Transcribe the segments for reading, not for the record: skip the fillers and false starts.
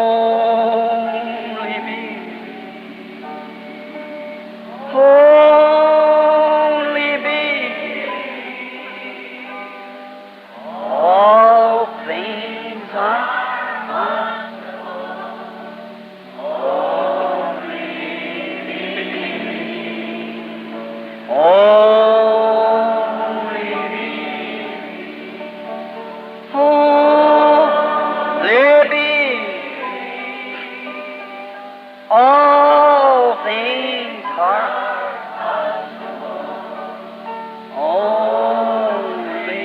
Only me. Only me. All things are only me. Only me. All things are only.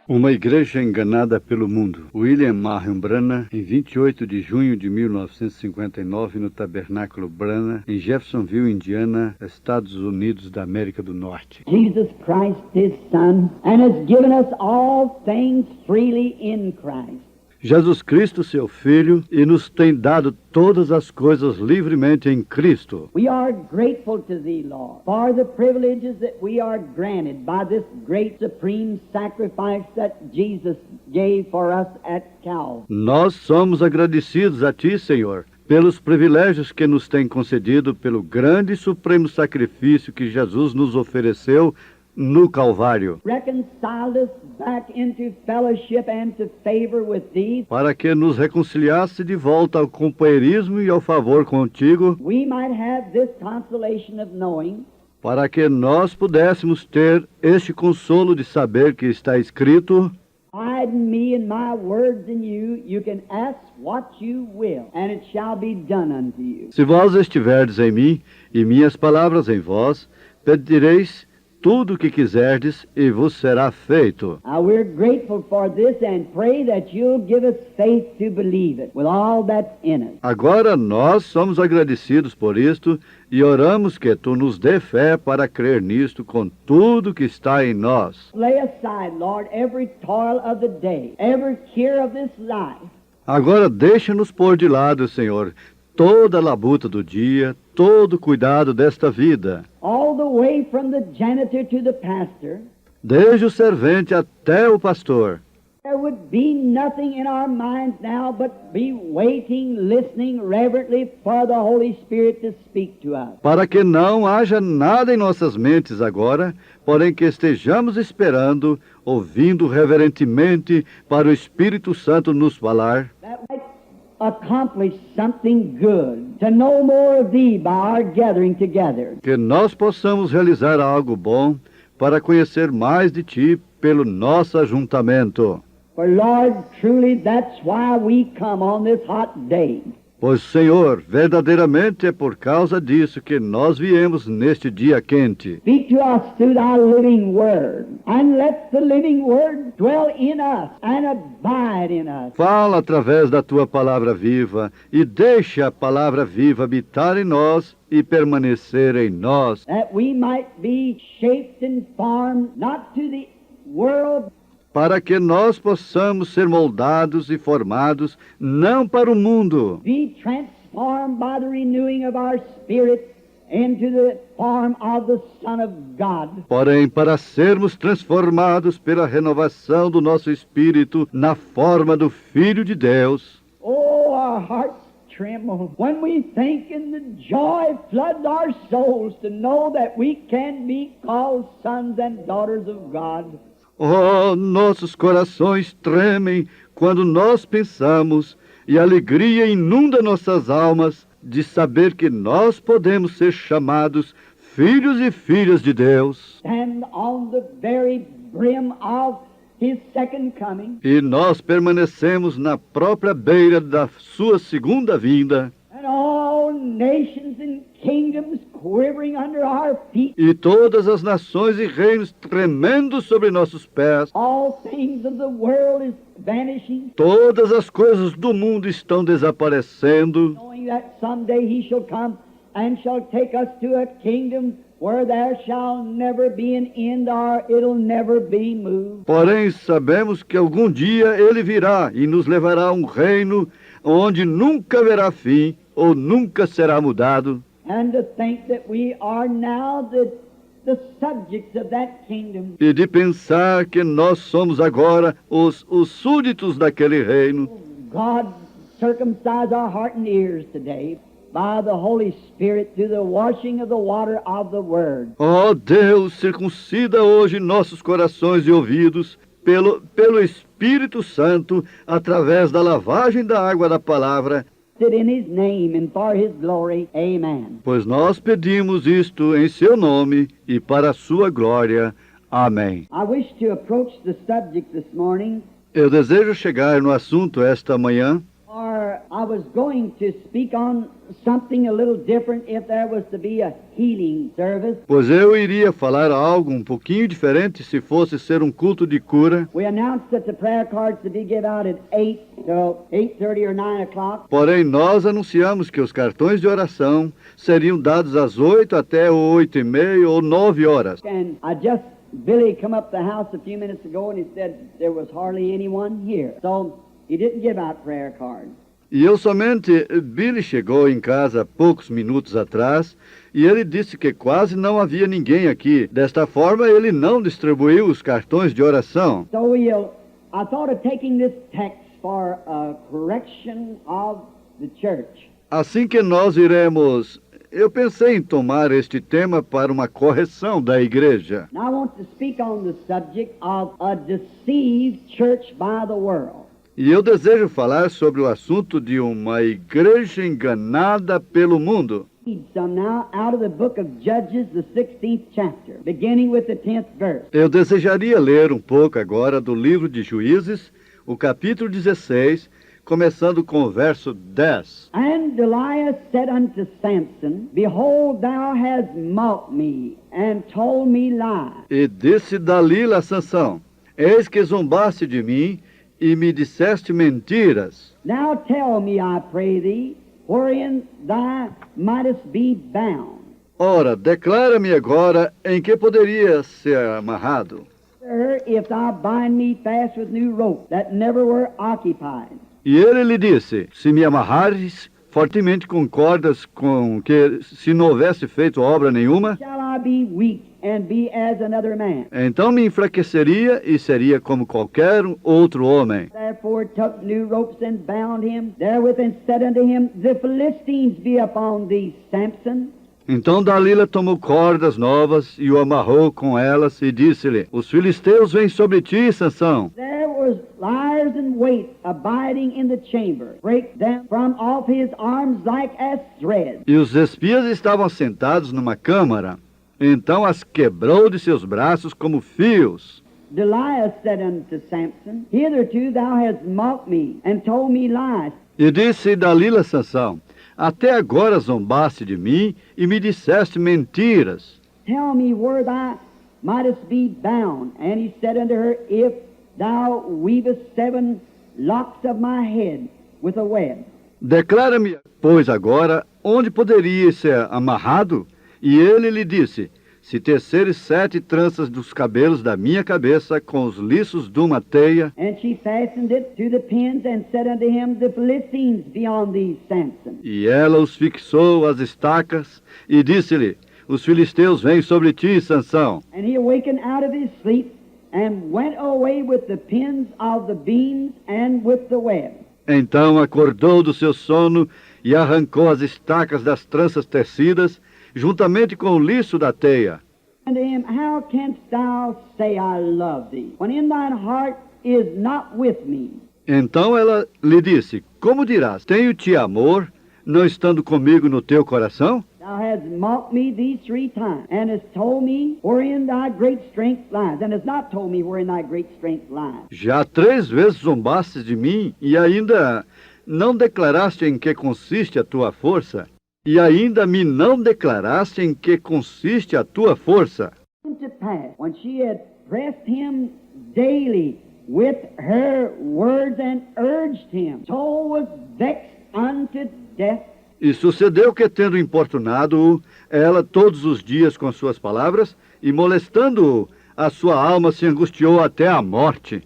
Uma igreja enganada pelo mundo. William Marion Branham, em 28 de junho de 1959, no Tabernáculo Branham, em Jeffersonville, Indiana, Estados Unidos da América do Norte. Jesus Christ, His Son, and has given us all things freely in Christ. Jesus Cristo, seu Filho, e nos tem dado todas as coisas livremente em Cristo. We are grateful to Thee, Lord, for the privileges that we are granted by this great supreme sacrifice that Jesus gave for us at Calvary. Nós somos agradecidos a Ti, Senhor, pelos privilégios que nos tem concedido pelo grande e supremo sacrifício que Jesus nos ofereceu no Calvário, Reconciled us back into fellowship and to favor with Thee. para que nos reconciliasse de volta ao companheirismo e ao favor contigo, We might have this consolation of knowing para que nós pudéssemos ter este consolo de saber que está escrito: hide me and my words in you. You can ask what you will, and it shall be done unto you. se vós estiverdes em mim e minhas palavras em vós, pedireis tudo o que quiserdes e vos será feito. Now we're grateful for this and pray that you'll give us faith to believe it with all that's in us. Agora nós somos agradecidos por isto e oramos que tu nos dê fé para crer nisto com tudo que está em nós. Lay aside, Lord, every toil of the day, every care of this life. Agora deixa-nos pôr de lado, Senhor, toda a labuta do dia, todo o cuidado desta vida, All the way from the janitor to the pastor, desde o servente até o pastor. there would be nothing in our minds now but be waiting, listening reverently for the Holy Spirit to speak to us. Para que não haja nada em nossas mentes agora, porém que estejamos esperando, ouvindo reverentemente para o Espírito Santo nos falar, That might accomplish something good, to know more of Thee by our gathering together. que nós possamos realizar algo bom para conhecer mais de Ti pelo nosso ajuntamento. For Lord, truly that's why we come on this hot day. Pois, Senhor, verdadeiramente é por causa disso que nós viemos neste dia quente. Speak to us through Thy living Word, and let the living Word dwell in us and abide in us. Fala através da Tua palavra viva e deixa a palavra viva habitar em nós e permanecer em nós, That we might be shaped and formed, not to the world, para que nós possamos ser moldados e formados não para o mundo, be transformed by the renewing of our spirit into the form of the Son of God. porém para sermos transformados pela renovação do nosso espírito na forma do Filho de Deus. Oh, our hearts tremble when we think, and the joy floods our souls to know that we can be called sons and daughters of God. Oh, nossos corações tremem quando nós pensamos, e a alegria inunda nossas almas de saber que nós podemos ser chamados filhos e filhas de Deus. Stand on the very brim of His second coming, E nós permanecemos na própria beira da sua segunda vinda, and all nations and kingdoms quivering under our feet. e todas as nações e reinos tremendo sobre nossos pés. All things of the world is vanishing, Todas as coisas do mundo estão desaparecendo, knowing that someday He shall come and shall take us to a kingdom where there shall never be an end, or it'll never be moved. porém sabemos que algum dia ele virá e nos levará a um reino onde nunca haverá fim ou nunca será mudado. And to think that we are now the the subjects of that kingdom. e de pensar que nós somos agora os súditos daquele reino. God circumcise our heart and ears today by the Holy Spirit through the washing of the water of the Word. Ó Deus, circuncida hoje nossos corações e ouvidos pelo Espírito Santo, através da lavagem da água da palavra, In His name and for His glory. Amen. pois nós pedimos isto em seu nome e para a sua glória. Amém. I wish to approach the subject this morning, Eu desejo chegar no assunto esta manhã, or I was going to speak on something a little different if there was to be a healing service. pois eu iria falar algo um pouquinho diferente se fosse ser um culto de cura. We announced that the prayer cards to be given out at 8 till 8:30 or 9 o'clock. Porém, nós anunciamos que os cartões de oração seriam dados às 8 até 8:30 ou 9 horas. And Billy come up the house a few minutes ago and he said there was hardly anyone here. So he didn't give out prayer cards. E Billy chegou em casa poucos minutos atrás e ele disse que quase não havia ninguém aqui. Desta forma, ele não distribuiu os cartões de oração. So I thought of taking this text for a correction of the church. Assim que eu pensei em tomar este tema para uma correção da igreja. Now I want to speak on the subject of a deceived church by the world. E eu desejo falar sobre o assunto de uma igreja enganada pelo mundo. Read some now out of the book of Judges, the 16th chapter, beginning with the 10th verse. Eu desejaria ler um pouco agora do livro de Juízes, o capítulo 16, começando com o verso 10. And Delilah said unto Samson, Behold, thou hast mocked me, and told me lies. E disse Dalila a Sansão: Eis que zombaste de mim, e me disseste mentiras. Now tell me, I pray thee, wherein thou mightest be bound. Ora, declara-me agora em que poderia ser amarrado. Sir, if thou bind me fast with new ropes that never were occupied. E ele lhe disse: Se me amarrares fortemente com cordas com que se não houvesse feito obra nenhuma, Shall I be weak and be as another man? então me enfraqueceria e seria como qualquer outro homem. Therefore took new ropes and bound him therewith and said unto him, The Philistines be upon thee, Samson. Então Dalila tomou cordas novas e o amarrou com elas e disse-lhe: Os filisteus vêm sobre ti, Sansão. There was liars and weights abiding in the chamber. Break them from off his arms like as threads. E os espias estavam sentados numa câmara. Então as quebrou de seus braços como fios. Delilah said unto Samson, Hitherto thou hast mocked me and told me lies. E disse Dalila a Sansão: Até agora zombaste de mim e me disseste mentiras. Tell me where thou mightest be bound. And he said unto her, If thou weavest 7 locks of my head with a web. Declara-me, pois, agora onde poderia ser amarrado? E ele lhe disse: Se teceres 7 tranças dos cabelos da minha cabeça com os liços de uma teia. And she fastened it to the pins and said unto him, The Philistines be on thee, Samson. E ela os fixou às estacas e disse-lhe: Os filisteus vêm sobre ti, Sansão. And he awakened out of his sleep and went away with the pins of the beams and with the web. Então acordou do seu sono e arrancou as estacas das tranças tecidas, juntamente com o liço da teia. And to him, How canst thou say I love thee, when in thine heart is not with me? Então ela lhe disse: Como dirás, tenho-te amor, não estando comigo no teu coração? Thou hast mocked me these 3 times, and hast told me wherein thy great strength lies, and hast not told me wherein thy great strength lies. Já 3 vezes zombastes de mim e ainda não declaraste em que consiste a tua força. E ainda me não declaraste em que consiste a tua força. To pass, when she had pressed him daily with her words and urged him, soul was vexed unto death. E sucedeu que, tendo importunado-o, ela todos os dias com suas palavras, e molestando-o, a sua alma se angustiou até a morte.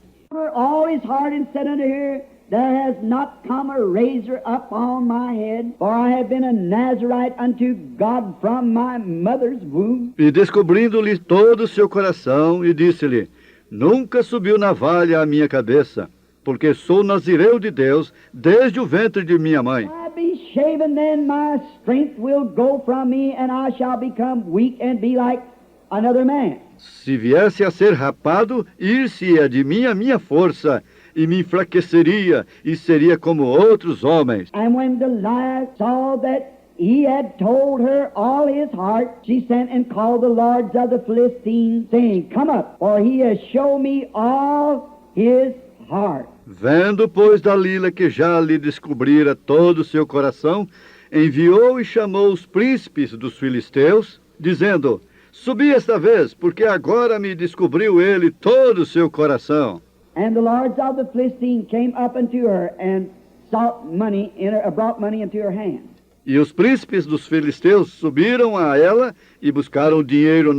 All his heart and said unto her, there has not come a razor upon my head, for I have been a Nazarite unto God from my mother's womb. E descobrindo-lhe todo o seu coração, e disse-lhe: Nunca subiu navalha à minha cabeça, porque sou nazireu de Deus desde o ventre de minha mãe. I be shaven, then my strength will go from me, and I shall become weak and be like another man. Se viesse a ser rapado, ir-se-ia de mim a minha força, e me enfraqueceria, e seria como outros homens. And when Delilah saw that he had told her all his heart, she sent and called the lords of the Philistines, saying, Come up, for he has shown me all his heart. Vendo, pois, Dalila que já lhe descobrira todo o seu coração, enviou e chamou os príncipes dos filisteus, dizendo: Subi esta vez, porque agora me descobriu ele todo o seu coração. And the lords of the Philistines came up unto her and sought money brought money into her hand. E os príncipes dos filisteus subiram a ela e buscaram dinheiro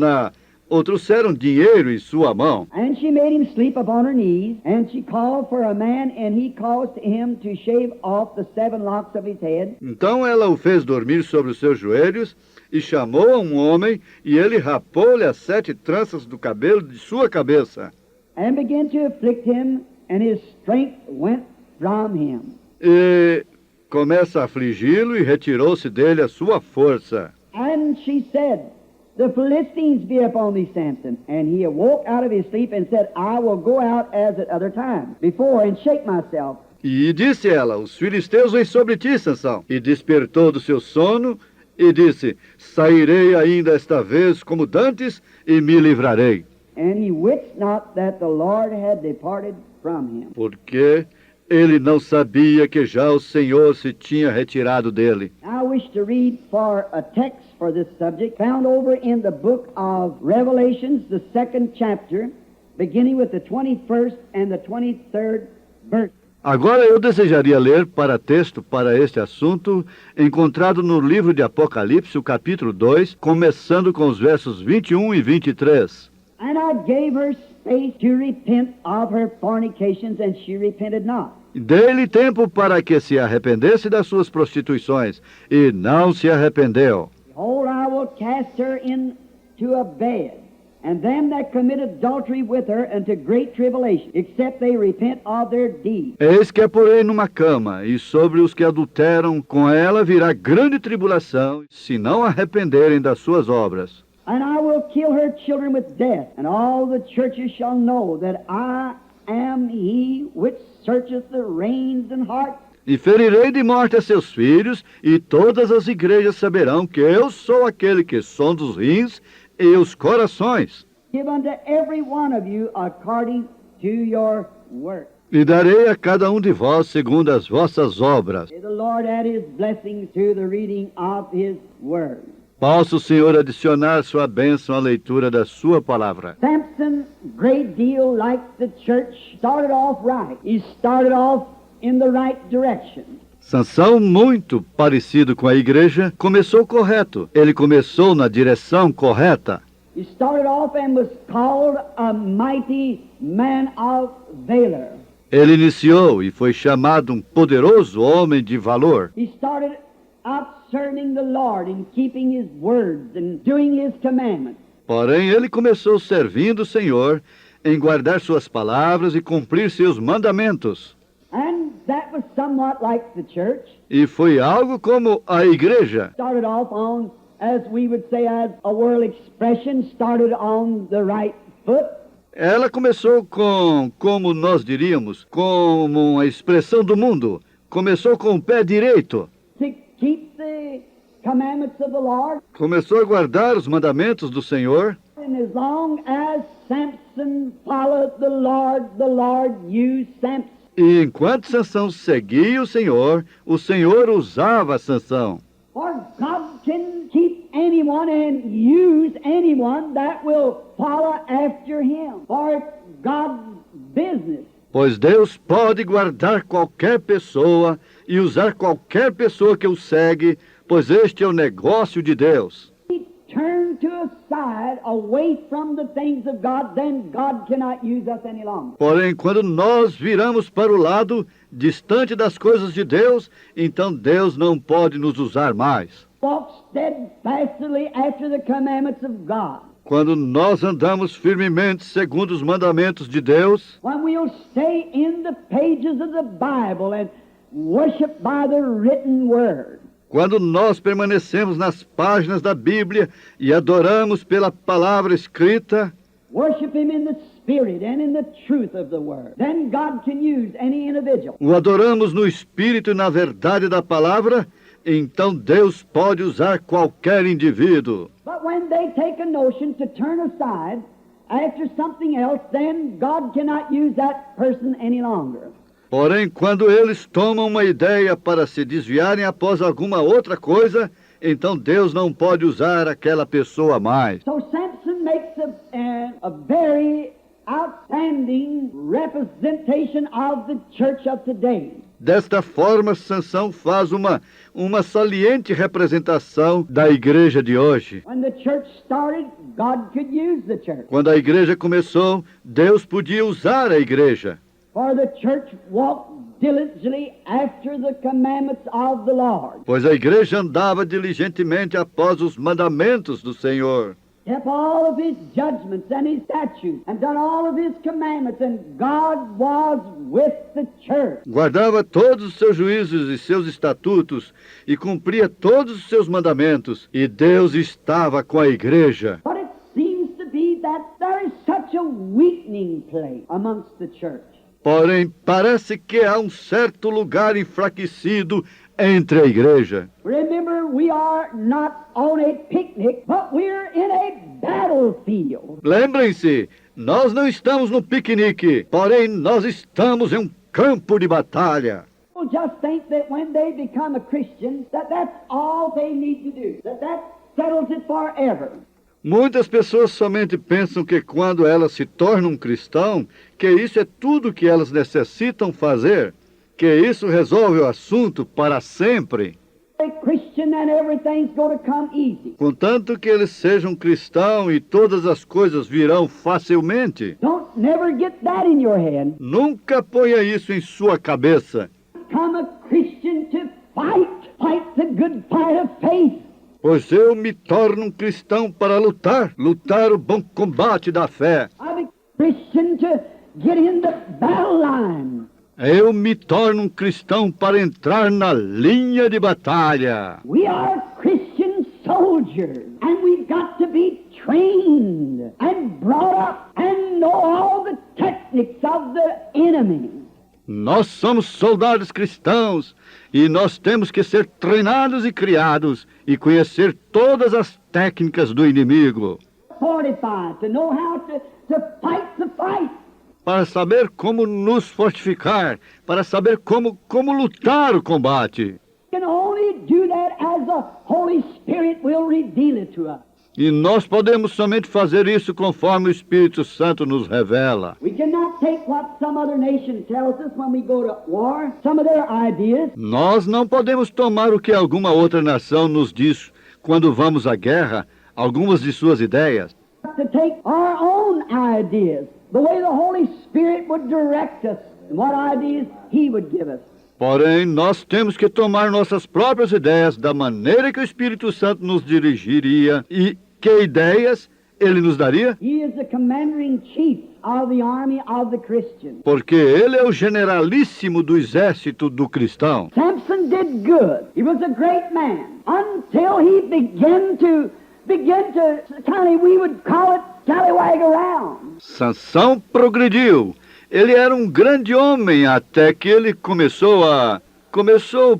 ou trouxeram dinheiro em sua mão. And she made him sleep upon her knees, and she called for a man, and he caused him to shave off the 7 locks of his head. Então ela o fez dormir sobre os seus joelhos e chamou a um homem, e ele rapou-lhe as 7 tranças do cabelo de sua cabeça. And began to afflict him, and his strength went from him. E começa a afligi-lo e retirou-se dele a sua força. And she said, The Philistines be upon thee, Samson. And he awoke out of his sleep and said, I will go out as at other times before and shake myself. E disse ela: Os filisteus vêm sobre ti, Sansão. E despertou do seu sono e disse: Sairei ainda esta vez como dantes e me livrarei. And he wist not that the Lord had departed from him. Porque ele não sabia que já o Senhor se tinha retirado dele. I wish to read for a text for this subject, found over in the book of Revelations, the 2nd chapter, beginning with the 21st and the 23rd verse. Agora eu desejaria ler para texto para este assunto, encontrado no livro de Apocalipse, o capítulo 2, começando com os versos 21 e 23. And I gave her space to repent of her fornications, and she repented not. Dei-lhe tempo para que se arrependesse das suas prostituições, e não se arrependeu. Behold, I will cast her into a bed, and them that commit adultery with her unto great tribulation, except they repent of their deeds. Eis que a porei numa cama, e sobre os que adulteram com ela virá grande tribulação, se não arrependerem das suas obras. And I will kill her children with death, and all the churches shall know that I am he which searcheth the reins and hearts. E ferirei de morte a seus filhos, e todas as igrejas saberão que eu sou aquele que sonda os rins e os corações. Give unto every one of you according to your work. E darei a cada um de vós segundo as vossas obras. May the Lord add his blessings to the reading of his word. Possa o Senhor adicionar sua bênção à leitura da sua palavra. Samson, great deal like the church, started off right. He started off in the right direction. Sansão, muito parecido com a igreja, começou correto. Ele começou na direção correta. He started off and was called a mighty man of valor. Ele iniciou e foi chamado um poderoso homem de valor. He started out serving the Lord and keeping his words and doing his commandments. Porém, ele começou servindo o Senhor em guardar suas palavras e cumprir seus mandamentos. And that was somewhat like the church. E foi algo como a igreja. Started off on, as we would say, as a world expression, started on the right foot. Ela começou como nós diríamos, como uma expressão do mundo. Começou com o pé direito. To keep the commandments of the Lord. Começou a guardar os mandamentos do Senhor. And as long as Samson followed the Lord used Samson. E enquanto Sansão seguia o Senhor usava Sansão. For God can keep anyone and use anyone that will follow after him. For it's God's business. Pois Deus pode guardar qualquer pessoa e usar qualquer pessoa que o segue, pois este é o negócio de Deus. He turned to a side side, away from the things of God, then God cannot use us any longer. Porém, quando nós viramos para o lado distante das coisas de Deus, então Deus não pode nos usar mais. Walk steadfastly after the commandments of God. Quando nós andamos firmemente segundo os mandamentos de Deus, When we'll stay in the pages of the Bible and worship by the written word. quando nós permanecemos nas páginas da Bíblia e adoramos pela palavra escrita, Worship Him in the Spirit and in the truth of the Word. Then God can use any individual. o adoramos no Espírito e na verdade da palavra, então Deus pode usar qualquer indivíduo. But when they take a notion to turn aside after something else, then God cannot use that person any longer. Porém, quando eles tomam uma ideia para se desviarem após alguma outra coisa, então Deus não pode usar aquela pessoa mais. So Samson makes a very outstanding representation of the church of today. Desta forma, Sansão faz uma saliente representação da igreja de hoje. When the church started, God could use the church. Quando a igreja começou, Deus podia usar a igreja. For the church walked diligently after the commandments of the Lord. Pois a igreja andava diligentemente após os mandamentos do Senhor. Kept all of His judgments and His statutes and done all of His commandments, and God was with the church. Guardava todos os seus juízos e seus estatutos e cumpria todos os seus mandamentos. E Deus estava com a igreja. But it seems to be that there is such a weakening place amongst the church. Porém, parece que há um certo lugar enfraquecido entre a igreja. Remember, we are not on a picnic, but we're in a battlefield. Lembrem-se, nós não estamos no piquenique, porém nós estamos em um campo de batalha. People just think that when they become a Christian, that's all they need to do, that settles it forever. Muitas pessoas somente pensam que quando elas se tornam um cristão, que isso é tudo que elas necessitam fazer, que isso resolve o assunto para sempre. A Christian and everything's going to come easy. Contanto que eles sejam cristãos e todas as coisas virão facilmente. Don't never get that in your head. Nunca ponha isso em sua cabeça. Become a Christian to fight the good fight of faith. Pois eu me torno um cristão para lutar o bom combate da fé. I'm a Christian to get in the battle line. Eu me torno um cristão para entrar na linha de batalha. We are Christian soldiers, and we've got to be trained and brought up and know all the techniques of the enemy. Nós somos soldados cristãos e nós temos que ser treinados e criados e conhecer todas as técnicas do inimigo. Fortified to know how to fight the fight. Para saber como nos fortificar, para saber como lutar o combate. We can only do that as the Holy Spirit will reveal it to us. E nós podemos somente fazer isso conforme o Espírito Santo nos revela. We cannot take what some other nation tells us when we go to war, some of their ideas. Nós não podemos tomar o que alguma outra nação nos diz quando vamos à guerra, algumas de suas ideias. To take our own ideas, the way the Holy Spirit would direct us, and what ideas He would give us. Porém, nós temos que tomar nossas próprias ideias da maneira que o Espírito Santo nos dirigiria e que ideias Ele nos daria. He is the commander-in-chief of the army of the Christian. Porque Ele é o generalíssimo do exército do cristão. Samson did good. He was a great man until he began to kind of, we would call it, scallywag around. Sansão progrediu. Ele era um grande homem até que ele começou,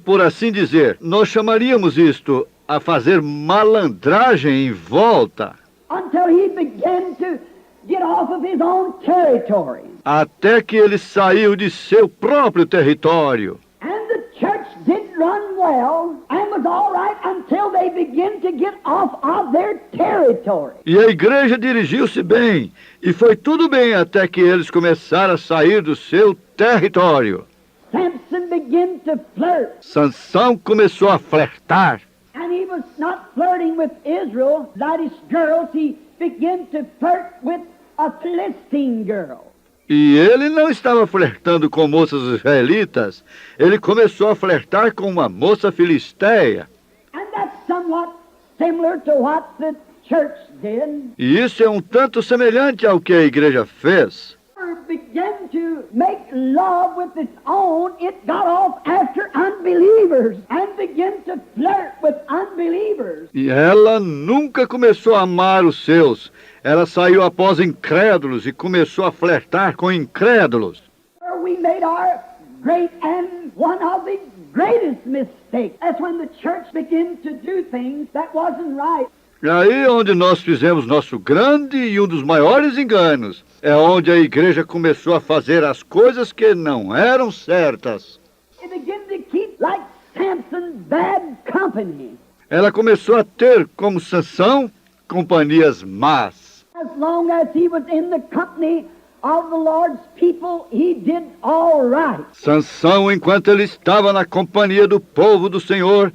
por assim dizer, nós chamaríamos isto, a fazer malandragem em volta. Until he began to get off of his own territory. Até que ele saiu de seu próprio território. And the church did run well and was all right until they began to get off of their territory. E a igreja dirigiu-se bem, e foi tudo bem até que eles começaram a sair do seu território. Samson began to flirt. Sansão começou a flertar. And he was not flirting with Israel, latest girls. He began to flirt with a Philistine girl. E ele não estava flertando com moças israelitas, ele começou a flertar com uma moça filisteia. And that's somewhat similar to what the church did. E isso é um tanto semelhante ao que a igreja fez. Began to make love with its own, it got off after unbelievers and began to flirt with unbelievers. E ela nunca começou a amar os seus. Ela saiu após incrédulos e começou a flertar com incrédulos. We made our great and one of the greatest mistakes. That's when the church began to do things that wasn't right. E aí onde nós fizemos nosso grande e um dos maiores enganos, é onde a igreja começou a fazer as coisas que não eram certas. It began to keep like Samson bad company. Ela começou a ter como Sansão companhias más. As long as he was in the company of the Lord's people, he did all right. Sansão, enquanto ele estava na companhia do povo do Senhor,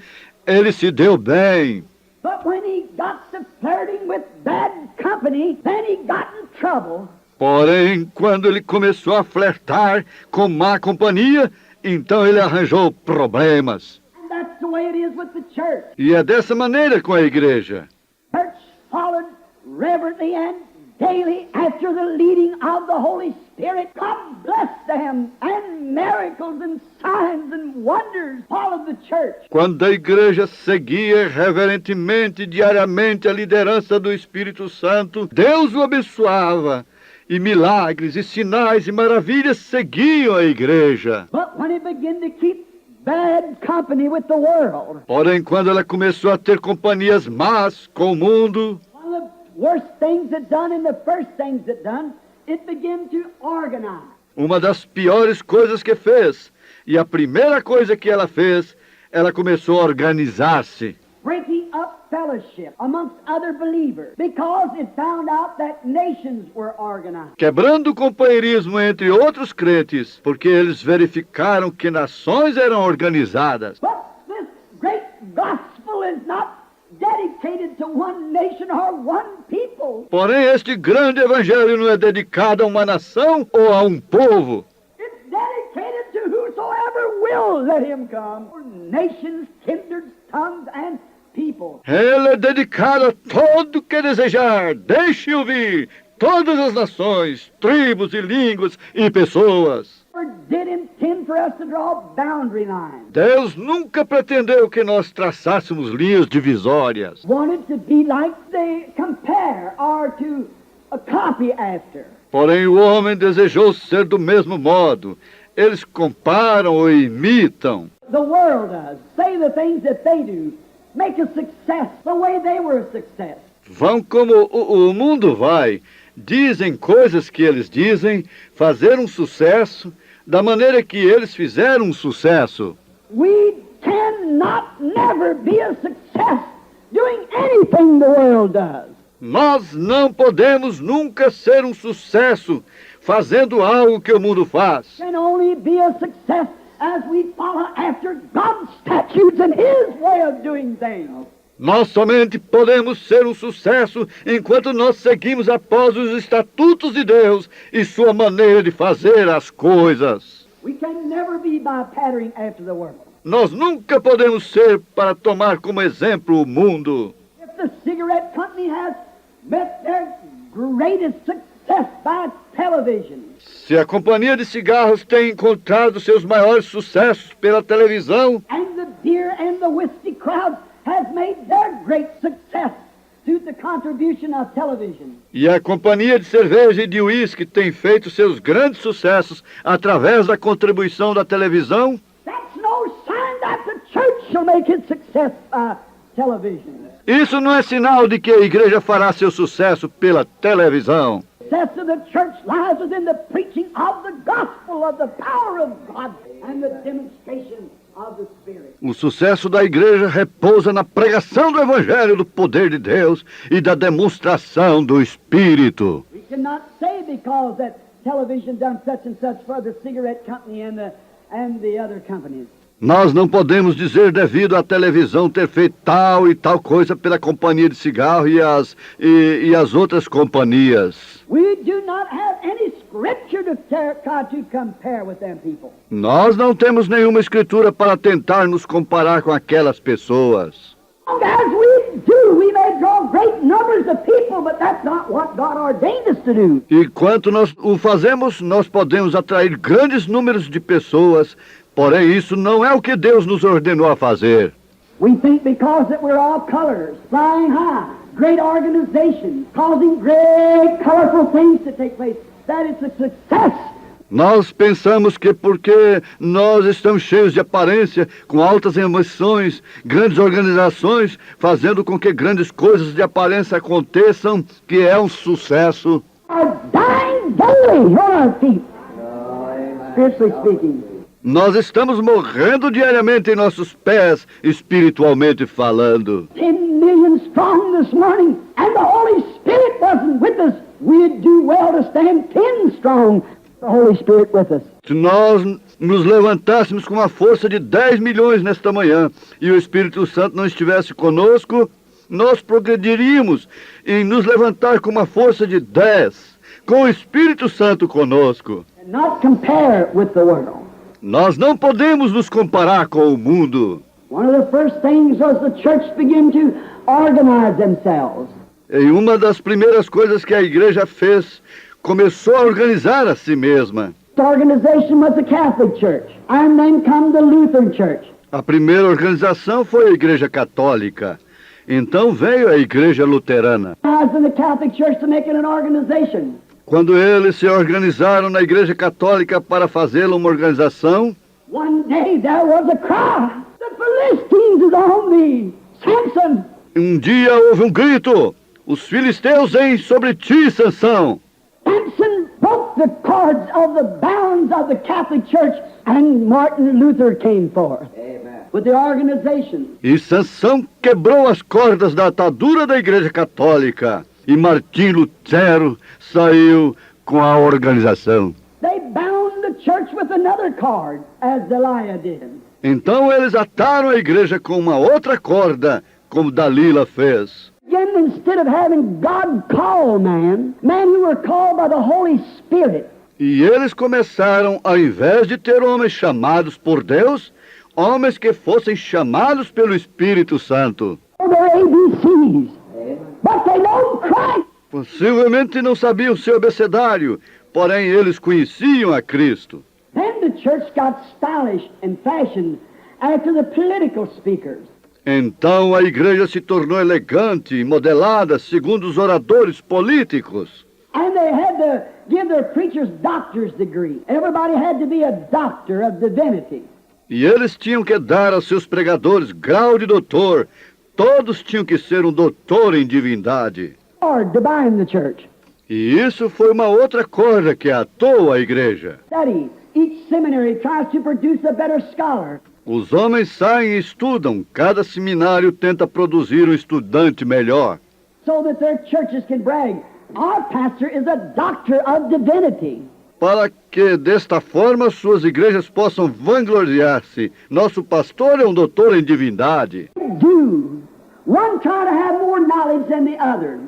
ele se deu bem. But when he got to flirting with bad company, then he got in trouble. Porém, quando ele começou a flertar com má companhia, então ele arranjou problemas. And that's the way it is with the church. E é dessa maneira com a igreja. Church followed reverently and daily after the leading of the Holy Spirit. God bless them, and miracles and signs and wonders followed the church. Quando a igreja seguia reverentemente, diariamente, a liderança do Espírito Santo, Deus o abençoava. E milagres, e sinais, e maravilhas seguiam a igreja. But when he began to keep bad company with the world, Porém, quando ela começou a ter companhias más com o mundo, one of the worst things it done and the first things it done, it began to organize. uma das piores coisas que fez, e a primeira coisa que ela fez, ela começou a organizar-se. Breaking up fellowship amongst other believers because it found out that nations were organized. Quebrando o companheirismo entre outros crentes, porque eles verificaram que nações eram organizadas. But this great gospel is not dedicated to one nation or one people. Porém, este grande evangelho não é dedicado a uma nação ou a um povo. It's dedicated to whosoever will let him come. For nations, kindreds, tongues, and people. Ele é dedicado a todo que desejar. Deixe-o vir. Todas as nações, tribos e línguas e pessoas. Or did intend for us to draw boundary lines. Deus nunca pretendeu que nós traçássemos linhas divisórias. Wanted to be like they compare or to copy after. Porém, o homem desejou ser do mesmo modo. Eles comparam ou imitam. The world does. Say the things that they do. Make a success the way they were a success. Vão como o mundo vai. Dizem coisas que eles dizem, fazer um sucesso da maneira que eles fizeram um sucesso. We cannot never be a success doing anything the world does. Nós não podemos nunca ser um sucesso fazendo algo que o mundo faz. Can only be a success as we follow after God's statutes and His way of doing things. Nós somente podemos ser um sucesso enquanto nós seguimos após os estatutos de Deus e sua maneira de fazer as coisas. We can never be by patterning after the world. Nós nunca podemos ser para tomar como exemplo o mundo. If the cigarette company has met their greatest success by television, Se a companhia de cigarros tem encontrado seus maiores sucessos pela televisão, and the beer and the whiskey crowd has made their great success through the contribution of television, e a companhia de cerveja e de uísque tem feito seus grandes sucessos através da contribuição da televisão, that's no sign that the church shall make its success by television. isso não é sinal de que a igreja fará seu sucesso pela televisão. The success of the church lies within the preaching of the gospel of the power of God and the demonstration of the Spirit. O sucesso da igreja repousa na pregação do evangelho, do poder de Deus e da demonstração do Espírito. We cannot say because that television done such and such for the cigarette company and the other companies. Nós não podemos dizer devido à televisão ter feito tal e tal coisa pela companhia de cigarro e as outras companhias. We do not have any scripture to try to compare with them people. Nós não temos nenhuma escritura para tentar nos comparar com aquelas pessoas. As we do, we may draw great numbers of people, but that's not what God ordained us to do. Enquanto nós o fazemos, nós podemos atrair grandes números de pessoas, porém isso não é o que Deus nos ordenou a fazer. We think because that we're all colors, flying high, great organizations, causing great colorful things to take place, that it's a success. Nós pensamos que porque nós estamos cheios de aparência, com altas emoções, grandes organizações, fazendo com que grandes coisas de aparência aconteçam, que é um sucesso. Are dying daily on our feet, spiritually speaking. Nós estamos morrendo diariamente em nossos pés, espiritualmente falando. 10 million strong this morning, and the Holy Spirit wasn't with us. We'd do well to stand 10 strong, the Holy Spirit with us. Se nós nos levantássemos com uma força de 10 milhões nesta manhã e o Espírito Santo não estivesse conosco, nós progrediríamos em nos levantar com uma força de 10, com o Espírito Santo conosco. And not compare with the world. Nós não podemos nos comparar com o mundo. One of the first things was the church began to organize themselves. E uma das primeiras coisas que a igreja fez, começou a organizar a si mesma. The organization was the Catholic Church, and then come the Lutheran Church. A primeira organização foi a Igreja Católica. Então veio a Igreja Luterana. In the Catholic Church to make it an organization. Quando eles se organizaram na Igreja Católica para fazê-la uma organização, One day there was a cry. The Philistines is on thee, Samson. um dia houve um grito: os filisteus vêm sobre ti, Sansão. Samson broke the cords of the bounds of the Catholic Church, and Martin Luther came forth. Amen. With the organization. E Sansão quebrou as cordas da atadura da Igreja Católica. E Martim Lutero saiu com a organização. They bound the church with another cord, as Delilah did. Então eles ataram a igreja com uma outra corda, como Dalila fez. Again, instead of having God call men who were called by the Holy Spirit, E eles começaram, ao invés de ter homens chamados por Deus, homens que fossem chamados pelo Espírito Santo. their ABCs. But they know Christ. Possivelmente não sabiam seu abecedário, porém eles conheciam a Cristo. Then the church got stylish and fashioned after the political speakers. Então a igreja se tornou elegante e modelada segundo os oradores políticos. And they had to give their preachers doctor's degree. Everybody had to be a doctor of divinity. E eles tinham que dar aos seus pregadores grau de doutor. Todos tinham que ser um doutor em divindade. Or to bind the church. E isso foi uma outra corda que atou a igreja. Study. Each seminary tries to produce a better scholar. Os homens saem e estudam. Cada seminário tenta produzir um estudante melhor. So that their churches can brag. Our pastor is a doctor of divinity. Para que, desta forma, suas igrejas possam vangloriar-se. Nosso pastor é um doutor em divindade. Do. One try to have more knowledge than the other.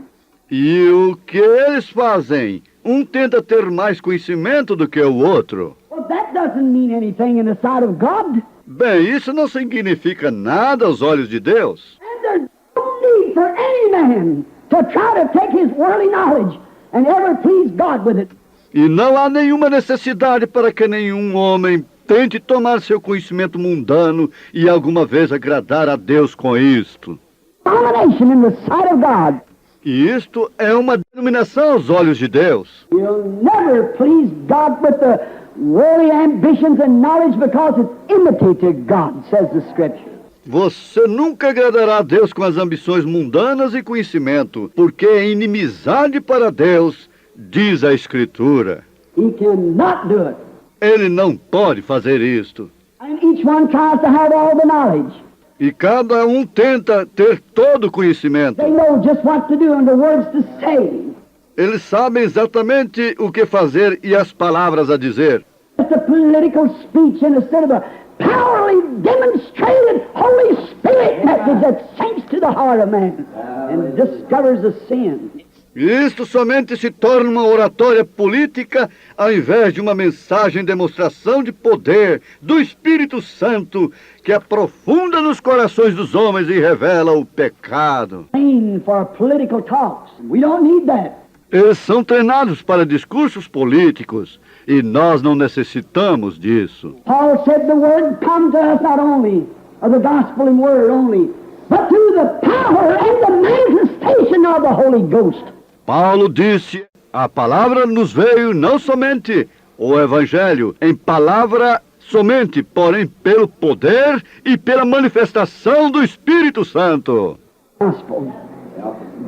E o que eles fazem? Um tenta ter mais conhecimento do que o outro. Well, that doesn't mean anything in the sight of God. Bem, isso não significa nada aos olhos de Deus. And there's no need for any man to try to take his worldly knowledge and ever please God with it. E não há nenhuma necessidade para que nenhum homem tente tomar seu conhecimento mundano e alguma vez agradar a Deus com isto. Abomination in the sight of God. E isto é uma denominação aos olhos de Deus. You'll never please God with the worldly ambitions and knowledge because it's enmity to God, says the Scripture. Você nunca agradará a Deus com as ambições mundanas e conhecimento, porque é inimizade para Deus, diz a Escritura. He cannot do it. Ele não pode fazer isto. And each one tries to have all the knowledge. E cada um tenta ter todo o conhecimento. They know just what to do and the words to say. Eles sabem exatamente o que fazer e as palavras a dizer. It's a political speech, and instead of a powerfully demonstrated Holy Spirit message that sinks to the heart of man and discovers the sin. Isto somente se torna uma oratória política ao invés de uma mensagem demonstração de poder do Espírito Santo que aprofunda nos corações dos homens e revela o pecado. Trained for political talks. We don't need that. Eles são treinados para discursos políticos e nós não necessitamos disso. Paul said the word come to us not only, or the gospel in word only, but through the power and the manifestation of the Holy Ghost. Paulo disse, a palavra nos veio não somente o Evangelho, em palavra somente, porém pelo poder e pela manifestação do Espírito Santo. Gospel,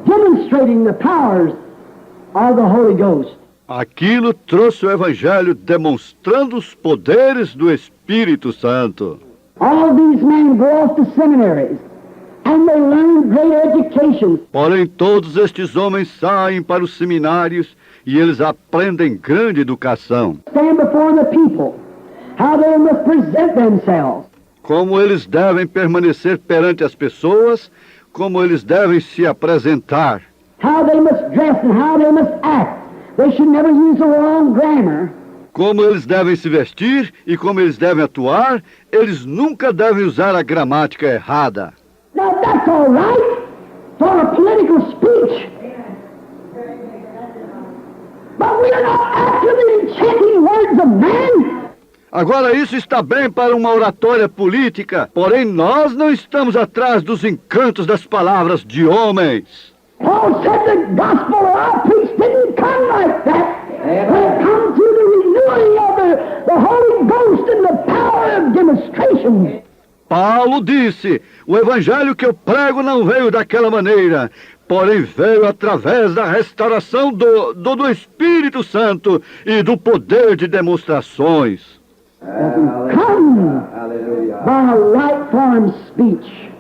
demonstrating the powers of the Holy Ghost. Aquilo trouxe o Evangelho demonstrando os poderes do Espírito Santo. All these men go off to seminaries, and they learn great education. Porém, todos estes homens saem para os seminários e eles aprendem grande educação. Stand before the people, how they must present themselves. Como eles devem permanecer perante as pessoas, como eles devem se apresentar. How they must dress and how they must act. They should never use the wrong grammar. Como eles devem se vestir e como eles devem atuar, eles nunca devem usar a gramática errada. Now that's all right for a political speech. But we are not after the enchanting words of man. Agora isso está bem para uma oratória política, porém nós não estamos atrás dos encantos das palavras de homens. Paul said the gospel I preached didn't come like that. It come through the renewing of the Holy Ghost and the power of demonstration. Paulo disse, o evangelho que eu prego não veio daquela maneira, porém veio através da restauração do Espírito Santo e do poder de demonstrações. Come by a right form speech.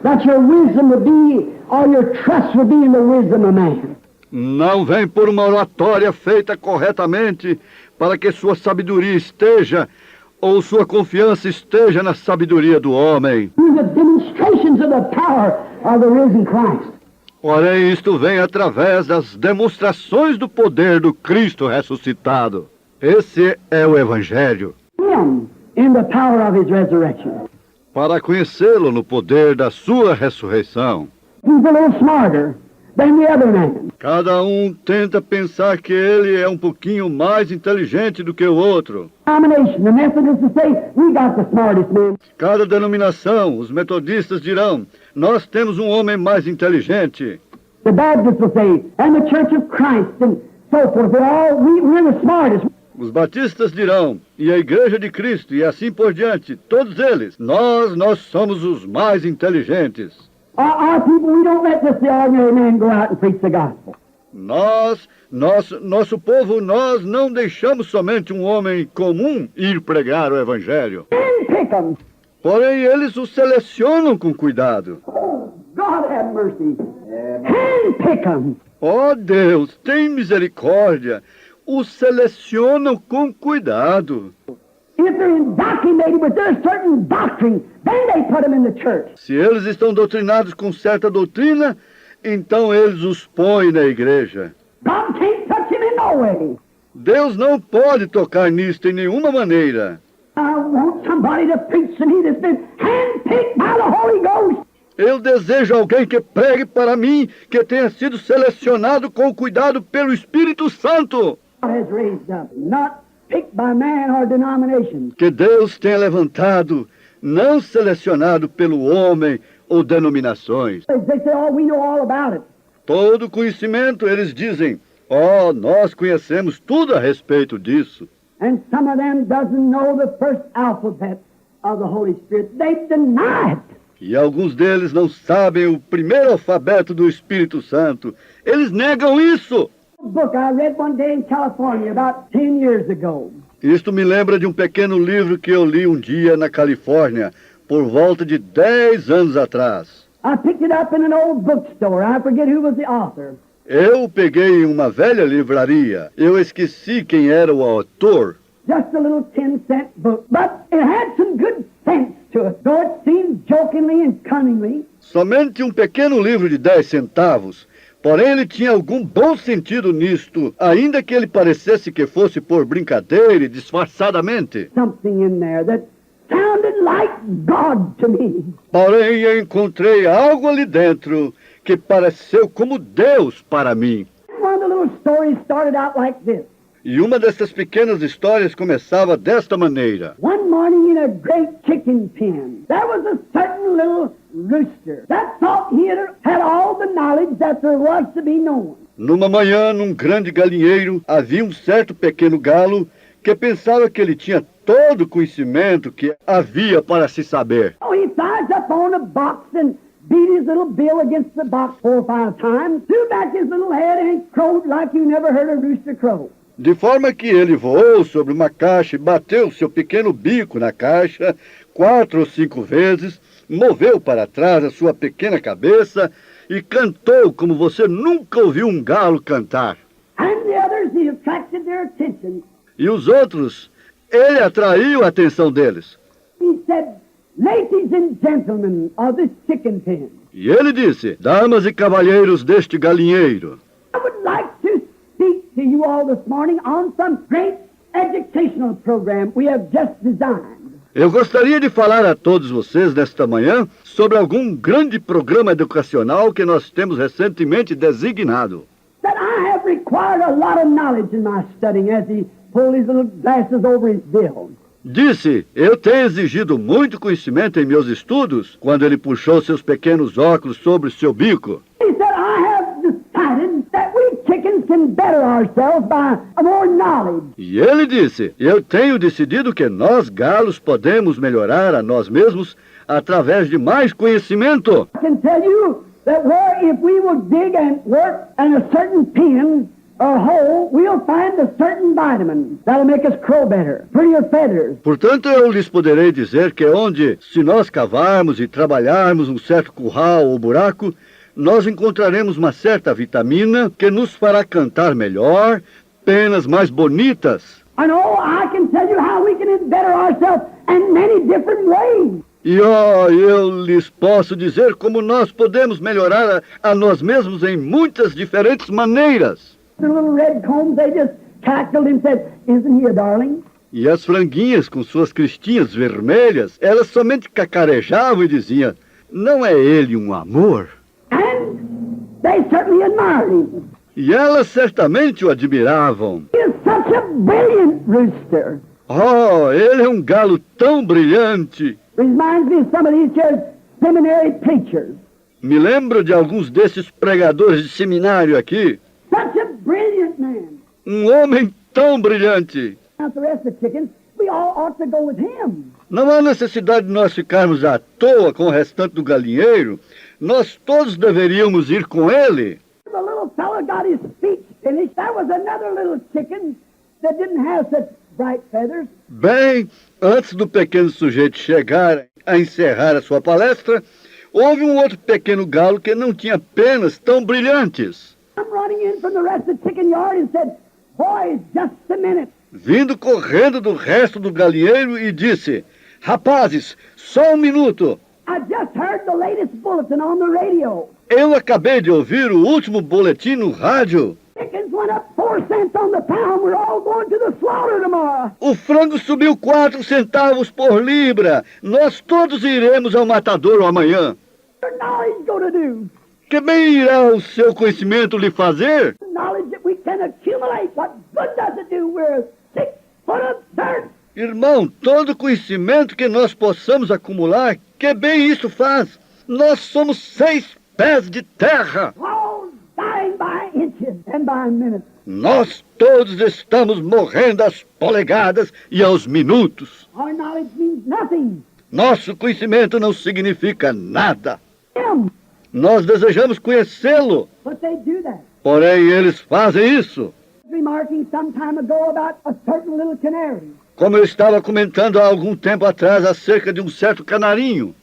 That your wisdom would be, or your trust would be in the wisdom of man. Não vem por uma oratória feita corretamente para que sua sabedoria esteja ou sua confiança esteja na sabedoria do homem. Through the demonstrations of the power of the risen Christ. Porém, isto vem através das demonstrações do poder do Cristo ressuscitado. Esse é o Evangelho. Him in the power of his resurrection. Para conhecê-lo no poder da sua ressurreição. He's a little smarter than the other man. Cada tenta pensar que ele é um pouquinho mais inteligente do que o outro. Denomination, the Methodists will say, we got the smartest man. Cada denominação, os metodistas dirão, nós temos um homem mais inteligente. The Baptists will say, and the Church of Christ, and so forth. We're the smartest. Os batistas dirão, e a Igreja de Cristo, e assim por diante, todos eles, nós somos os mais inteligentes. Our people, we don't let just the ordinary man go out and preach the gospel. Nosso povo, nós não deixamos somente um homem comum ir pregar o Evangelho. Handpick them. Porém, eles o selecionam com cuidado. Oh, God have mercy. Handpick them. Ó Deus, tem misericórdia. Os selecionam com cuidado. If they're indoctrinated with their certain doctrine, then they put them in the church. Se eles estão doutrinados com certa doutrina, então eles os põem na igreja. God can't touch him in no way. Deus não pode tocar nisto em nenhuma maneira. I want somebody to preach to me that's been handpicked by the Holy Ghost. Eu desejo alguém que pregue para mim, que tenha sido selecionado com cuidado pelo Espírito Santo. God has raised up, not picked by man or denomination. Que Deus tenha levantado, não selecionado pelo homem ou denominações. They say, oh, we know all about it. Todo conhecimento, eles dizem, nós conhecemos tudo a respeito disso. And some of them doesn't know the first alphabet of the Holy Spirit. They deny it. E alguns deles não sabem o primeiro alfabeto do Espírito Santo. Eles negam isso. A book I read one day in California about 10 years ago. Isto me lembra de um pequeno livro que eu li um dia na Califórnia, por volta de 10 anos atrás. I picked it up in an old bookstore. I forget who was the author. Eu o peguei em uma velha livraria. Eu esqueci quem era o autor. just a little 10-cent book, but it had some good sense to it, though it seemed jokingly and cunningly. Somente um pequeno livro de 10 centavos, porém ele tinha algum bom sentido nisto, ainda que ele parecesse que fosse por brincadeira e disfarçadamente. Something in there that sounded like God to me. Porém eu encontrei algo ali dentro que pareceu como Deus para mim. One of the little stories started out like this. E uma dessas pequenas histórias começava desta maneira. One morning in a great chicken pen, there was a certain little rooster that thought he had all the knowledge that there was to be known. Numa manhã, num grande galinheiro, havia um certo pequeno galo que pensava que ele tinha todo o conhecimento que havia para se saber. So he flies up on a box and beat his little bill against the box 4 or 5 times, threw back his little head and crowed like you never heard a rooster crow. De forma que ele voou sobre uma caixa e bateu seu pequeno bico na caixa 4 ou 5 vezes, moveu para trás a sua pequena cabeça e cantou como você nunca ouviu um galo cantar. And the others, he attracted their attention. E os outros, ele atraiu a atenção deles. He said, "Ladies and gentlemen of this chicken pen, E ele disse, damas e cavalheiros deste galinheiro, I would like to speak to you all this morning on some great educational program we have just designed. eu gostaria de falar a todos vocês nesta manhã sobre algum grande programa educacional que nós temos recentemente designado. That I have required a lot of knowledge in my studying," as he pulled his little glasses over his bill. Disse, eu tenho exigido muito conhecimento em meus estudos, quando ele puxou seus pequenos óculos sobre seu bico. He said, "I have decided that we chickens can better ourselves by more knowledge. E ele disse, eu tenho decidido que nós galos podemos melhorar a nós mesmos através de mais conhecimento. I can tell you that if we will dig and work in a certain pen or hole, we'll find a certain vitamin that'll make us crow better, prettier feathers. Portanto, eu lhes poderei dizer que onde, se nós cavarmos e trabalharmos um certo curral ou buraco, nós encontraremos uma certa vitamina que nos fará cantar melhor, penas mais bonitas. I know I can tell you how we can better ourselves in many different ways. E eu lhes posso dizer como nós podemos melhorar a nós mesmos em muitas diferentes maneiras. The little red combs, they just cackled and said, "Isn't he a darling?" E as franguinhas com suas cristinhas vermelhas, elas somente cacarejavam e diziam, não é ele um amor? And they certainly admired him. E elas certamente o admiravam. He is such a brilliant rooster. Oh, ele é um galo tão brilhante. Reminds me of some of these here seminary preachers. Me lembro de alguns desses pregadores de seminário aqui. Such a brilliant man. Um homem tão brilhante. Now, the rest of the chickens, we all ought to go with him. Não há necessidade de nós ficarmos à toa com o restante do galinheiro. Nós todos deveríamos ir com ele. The little fellow got his speech finished. There was another little chicken that didn't have such bright feathers. Bem, antes do pequeno sujeito chegar a encerrar a sua palestra, houve um outro pequeno galo que não tinha penas tão brilhantes. I'm running in from the rest of the chicken yard and said, "Boys, just a minute." Vindo correndo do resto do galinheiro e disse, rapazes, só um minuto. I just heard the latest bulletin on the radio. Eu acabei de ouvir o último boletim no rádio. Chickens went up 4 cents on the pound. We're all going to the slaughter tomorrow. O frango subiu 4 centavos por libra. Nós todos iremos ao matadouro amanhã. What's your knowledge going to do? Que bem irá o seu conhecimento lhe fazer? Knowledge that we can accumulate. What good does it do? We're 6 foot of dirt. Irmão, todo conhecimento que nós possamos acumular, que bem isso faz? Nós somos 6 pés de terra. All dying by inches and by minutes. Nós todos estamos morrendo às polegadas e aos minutos. Our knowledge means nothing. Nosso conhecimento não significa nada. Them. Nós desejamos conhecê-lo, But they do that. porém eles fazem isso. Remarking some time ago about a certain little canary. Como eu estava comentando há algum tempo atrás acerca de um certo canarinho.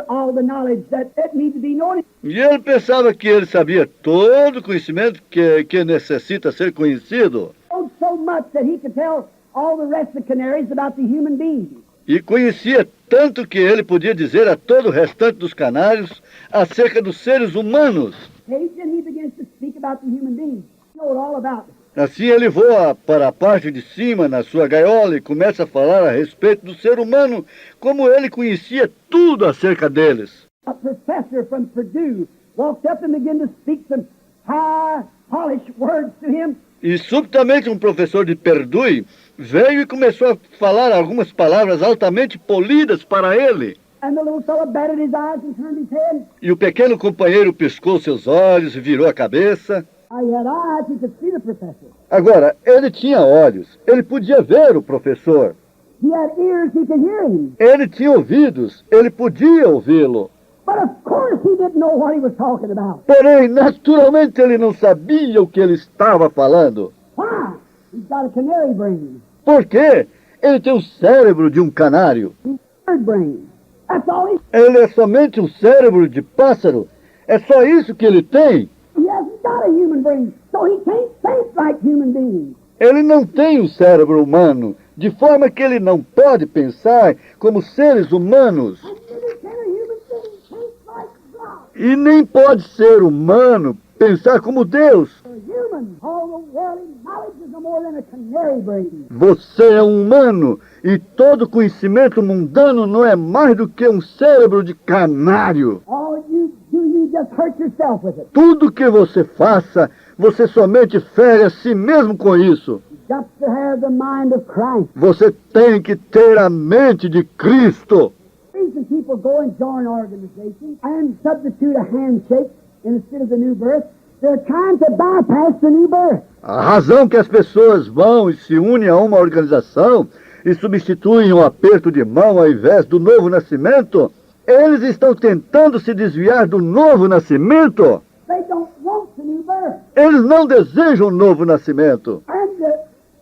All the knowledge that needs to be known. E ele pensava que ele sabia todo o conhecimento que necessita ser conhecido. So much that he could tell all the rest of the canaries about the human being. E conhecia tanto que ele podia dizer a todo o restante dos canários acerca dos seres humanos. Okay, then he begins to speak about the human being. You know it all about it. Assim ele voa para a parte de cima na sua gaiola e começa a falar a respeito do ser humano, como ele conhecia tudo acerca deles. A professor from Purdue walked up and began to speak some high, polished words to him. E subitamente um professor de Purdue veio e começou a falar algumas palavras altamente polidas para ele. And the little fellow batted his eyes and turned his head. E o pequeno companheiro piscou seus olhos e virou a cabeça. I had eyes, he could see the professor. Agora, ele tinha olhos, ele podia ver o professor. He had ears, he could hear him. Ele tinha ouvidos, ele podia ouvi-lo. But of course he didn't know what he was talking about. Porém, naturalmente, ele não sabia o que ele estava falando. Why? He's got a canary brain. Por quê? Ele tem o cérebro de um canário. Bird brain. That's all he... Ele é somente um cérebro de pássaro. É só isso que ele tem. He hasn't got a human brain, so he can't think like human beings. Ele não tem um cérebro humano, de forma que ele não pode pensar como seres humanos. And neither can a human being think like God. E nem pode ser humano pensar como Deus. A human, all the worldly knowledge is no more than a canary brain. Você é um humano e todo conhecimento mundano não é mais do que um cérebro de canário. All you do, you just hurt yourself with it. Tudo que você faça, você somente fere a si mesmo com isso. You've got to have the mind of Christ. Você tem que ter a mente de Cristo. Reason people go and join organizations and substitute a handshake instead of the new birth, they're trying to bypass the new birth. A razão que as pessoas vão e se unem a uma organização e substituem o aperto de mão ao invés do novo nascimento, eles estão tentando se desviar do novo nascimento. They don't want the new birth. Eles não desejam o novo nascimento. And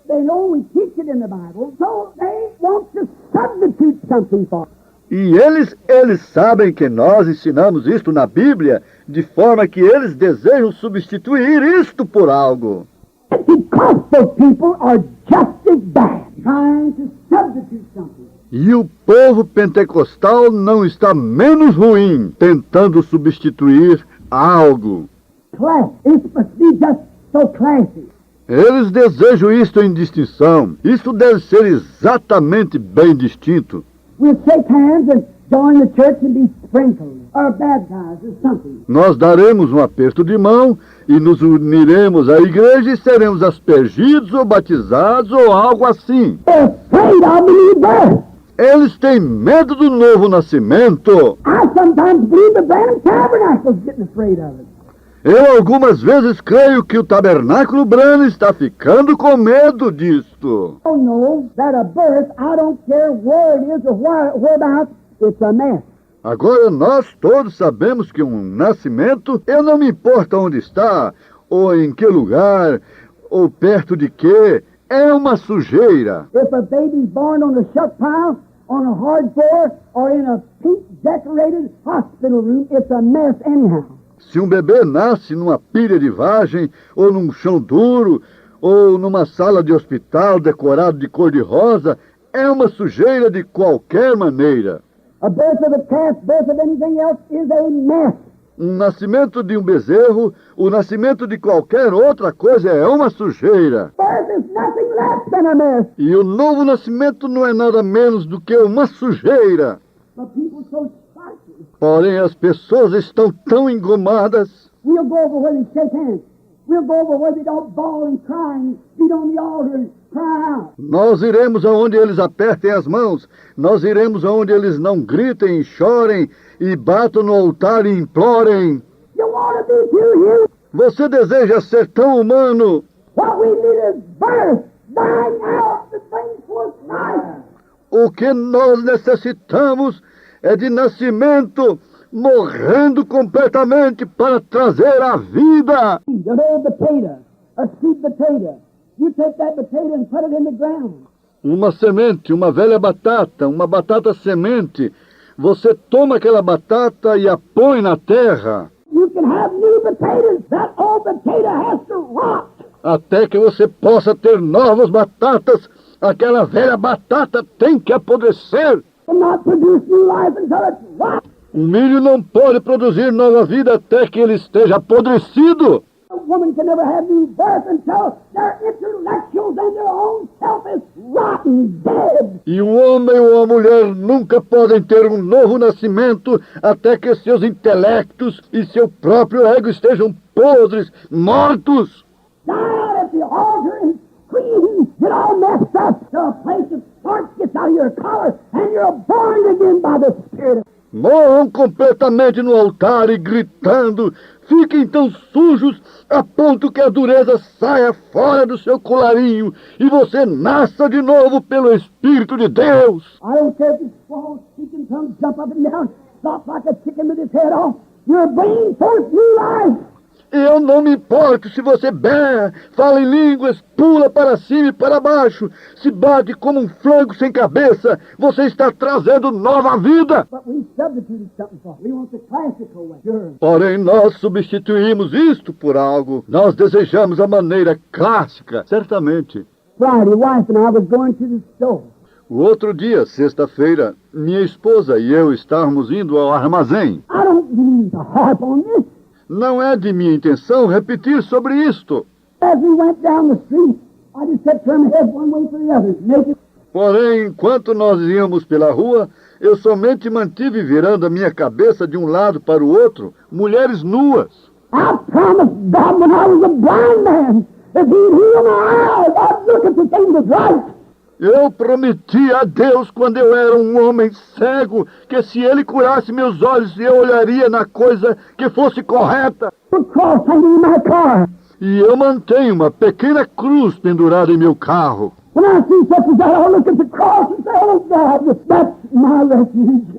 they know we teach it in the Bible, so they want to substitute something for it. E eles sabem que nós ensinamos isto na Bíblia, de forma que eles desejam substituir isto por algo. Pentecostal people are just as bad, trying to substitute something. E o povo pentecostal não está menos ruim, tentando substituir algo. Class. It's supposed to be just so classy. Eles desejam isto em distinção. Isso deve ser exatamente bem distinto. We'll shake hands and join the church and be sprinkled or baptized or something. Nós daremos um aperto de mão e nos uniremos à igreja e seremos aspergidos ou batizados ou algo assim. They're afraid of the new birth. Eles têm medo do novo nascimento. I sometimes believe the Branham Tabernacle's getting afraid of it. Eu algumas vezes creio que o tabernáculo Branham está ficando com medo disto. I know that a birth, I don't care where it is or whereabouts, it's a mess. Agora nós todos sabemos que um nascimento, eu não me importo onde está, ou em que lugar, ou perto de quê, é uma sujeira. If a baby's born on a shuck pile, on a hard floor, or in a pink decorated hospital room, it's a mess anyhow. Se um bebê nasce numa pilha de vagem, ou num chão duro, ou numa sala de hospital decorado de cor-de-rosa, é uma sujeira de qualquer maneira. A birth of a calf, birth of anything else is a mess. Um nascimento de um bezerro, o nascimento de qualquer outra coisa é uma sujeira. Birth is nothing less than a mess. E o novo nascimento não é nada menos do que uma sujeira. But people so spicy. Porém, as pessoas estão tão engomadas. We'll go over where they shake hands. We'll go over where they don't bawl and cry and beat on the altar and cry out. Nós iremos aonde eles apertem as mãos. Nós iremos aonde eles não gritem, chorem e batam no altar e implorem. You want to be too human? Você deseja ser tão humano? What we need is birth, dying out to bring forth life. O que nós necessitamos é de nascimento, morrendo completamente para trazer a vida. An old potato, a sweet potato. You take that potato and put it in the ground. Uma semente, uma velha batata, uma batata semente. Você toma aquela batata e a põe na terra. You can have new potatoes. That old potato has to rot. Até que você possa ter novas batatas. Aquela velha batata tem que apodrecer. will not produce new life until it's rot. O milho não pode produzir nova vida até que ele esteja apodrecido. A woman can never have new birth until their intellectuals and their own self is rotten, dead. E um homem ou uma mulher nunca podem ter um novo nascimento até que seus intelectos e seu próprio ego estejam podres, mortos. Down at the altar and scream, get all messed up to a place of spark gets out of your collar and you're born again by the Spirit. Morram completamente no altar e gritando, fiquem tão sujos a ponto que a dureza saia fora do seu colarinho e você nasça de novo pelo Espírito de Deus. I don't care if you swallow, speak in tongues, jump up and down, stop like a chicken with his head off. You're bringing forth new life. Eu não me importo se você berra, fala em línguas, pula para cima e para baixo, se bate como um frango sem cabeça, você está trazendo nova vida. But we substituted something for it. We want the classical way. Sure. Porém, nós substituímos isto por algo. Nós desejamos a maneira clássica, certamente. Friday, wife and I was going to the store. O outro dia, sexta-feira, minha esposa e eu estávamos indo ao armazém. I don't mean to harp on this. Não é de minha intenção repetir sobre isto. As we went down the street, I just kept turning my head one way for the other, naked. Porém, enquanto nós íamos pela rua, eu somente mantive virando a minha cabeça de um lado para o outro, mulheres nuas. I promised God when I was a blind man, if He'd heal my eyes, I'd look at the thing that's right. Eu prometi a Deus quando eu era um homem cego que se Ele curasse meus olhos eu olharia na coisa que fosse correta. The cross hanging in my car. E eu mantenho uma pequena cruz pendurada em meu carro. When I see such as that, I'll look at the cross and say, oh God, that's my refuge.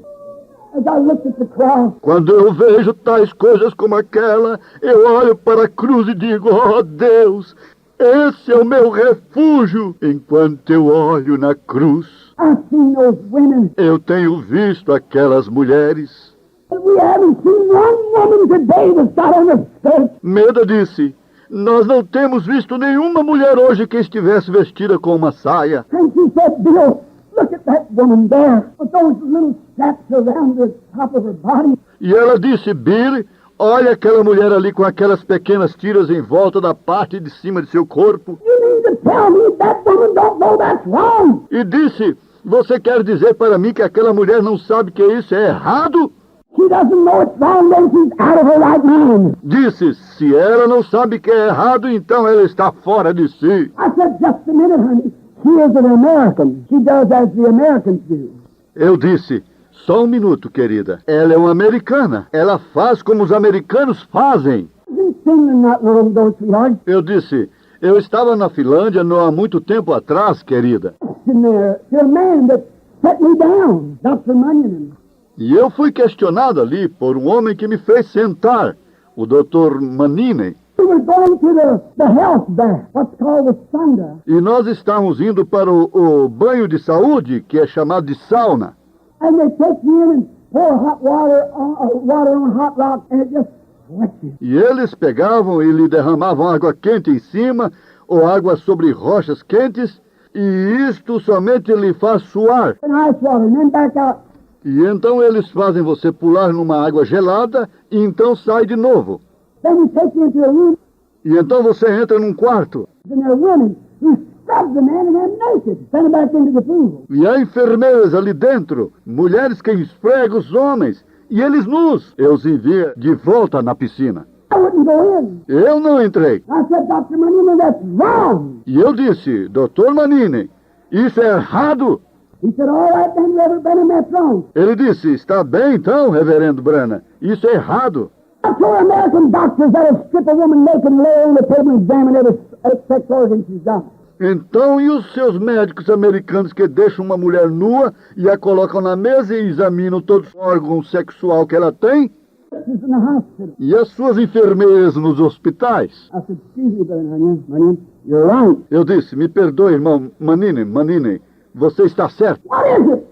As I looked at the cross, Quando eu vejo tais coisas como aquela, eu olho para a cruz e digo, oh Deus, esse é o meu refúgio. Enquanto eu olho na cruz, I've seen those women. eu tenho visto aquelas mulheres. We haven't seen one woman today that's got on a skirt. Meda disse, nós não temos visto nenhuma mulher hoje que estivesse vestida com uma saia. And she said, Bill, look at that woman there with those little straps around the top of her body. E ela disse, Billy, olha aquela mulher ali com aquelas pequenas tiras em volta da parte de cima de seu corpo. You mean to tell me that woman don't know that's wrong? E disse, você quer dizer para mim que aquela mulher não sabe que isso é errado? She doesn't know it's wrong, then she's out of her right mind. Disse, se ela não sabe que é errado, então ela está fora de si. I said, just a minute, honey. She is an American. She does as the Americans do. Eu disse, só um minuto, querida. Ela é uma americana. Ela faz como os americanos fazem. In Finland not long ago, sweetheart. Eu disse, eu estava na Finlândia não há muito tempo atrás, querida. In there, to a man that set me down, Dr. Munyon. E eu fui questionado ali por um homem que me fez sentar, o Dr. Manine. We were going to the health bath, what's called the sauna. E nós estávamos indo para o banho de saúde, que é chamado de sauna. And they take you in and pour hot water on hot rock, and it just wets you. E eles pegavam e lhe derramavam água quente em cima, ou água sobre rochas quentes, e isto somente lhe faz suar. And ice water, and then back out. E então eles fazem você pular numa água gelada, e então sai de novo. Then we take you into a room, E então você entra num quarto, and there are women who scrub the man and then naked, send him back into the pool. e há enfermeiras ali dentro, mulheres que esfregam os homens, e eles nus. Eu os envia de volta na piscina. I wouldn't go in. Eu não entrei. I said, Dr. Munyon, that's wrong. E eu disse, Dr. Manine, isso é errado. He said, all right then, Reverend Branham, that's wrong. Ele disse, está bem então, reverendo Branham, isso é errado. I told American doctors that'll strip a woman naked and lay her on the table and examine every sex organ she's got. Então, e os seus médicos americanos que deixam uma mulher nua e a colocam na mesa e examinam todos os órgãos sexuais que ela tem? She's in the hospital. E as suas enfermeiras nos hospitais? I said, excuse me, Brother Munyon, you're right. Eu disse, me perdoe, irmão Manine, você está certo. What is it?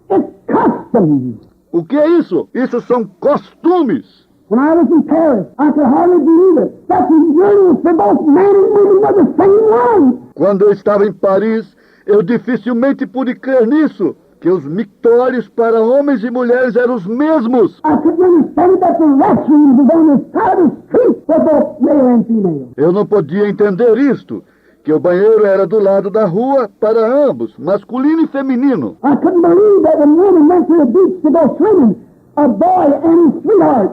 It's custom. O que é isso? Isso são costumes. When I was in Paris, I could hardly believe it. That the yearnings for both men and women were the same one. Quando eu estava em Paris, Eu dificilmente pude crer nisso, que os mictórios para homens e mulheres eram os mesmos. I couldn't understand that the restrooms was on the side of the street for both male and female. Eu não podia entender isto, que o banheiro era do lado da rua para ambos, masculino e feminino. I couldn't believe that when women went to the beach to go swimming, a boy and his sweetheart.